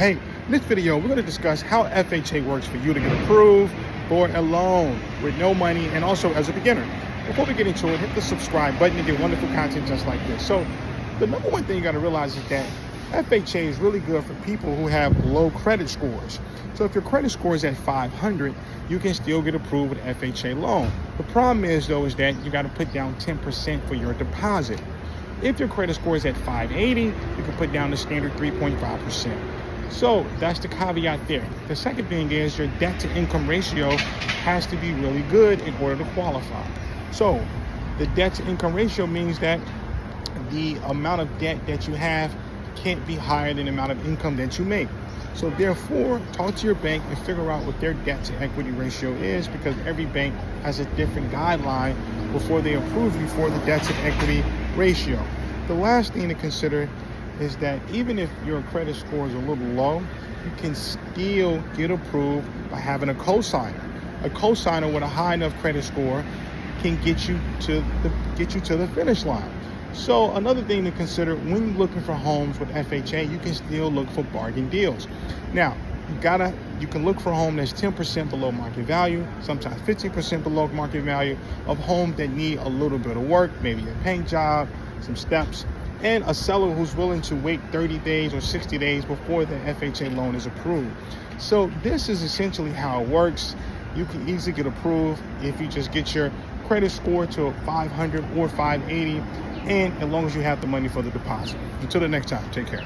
Hey, in this video, we're going to discuss how FHA works for you to get approved for a loan with no money and also as a beginner. Before we get into it, hit the subscribe button to get wonderful content just like this. So the number one thing you got to realize is that FHA is really good for people who have low credit scores. So if your credit score is at 500, you can still get approved with FHA loan. The problem is though, is that you got to put down 10% for your deposit. If your credit score is at 580, you can put down the standard 3.5%. So that's the caveat there. The second thing is your debt to income ratio has to be really good in order to qualify. So the debt to income ratio means that the amount of debt that you have can't be higher than the amount of income that you make. So therefore, talk to your bank and figure out what their debt to equity ratio is, because every bank has a different guideline before they approve you for the debt to equity ratio. The last thing to consider is that even if your credit score is a little low, you can still get approved by having a cosigner. A cosigner with a high enough credit score can get you to the finish line. So another thing to consider when you're looking for homes with FHA, you can still look for bargain deals. Now, you can look for a home that's 10% below market value, sometimes 15% below market value of homes that need a little bit of work, maybe a paint job, some steps, and a seller who's willing to wait 30 days or 60 days before the FHA loan is approved. So this is essentially how it works. You can easily get approved if you just get your credit score to 500 or 580, and as long as you have the money for the deposit. Until the next time, take care.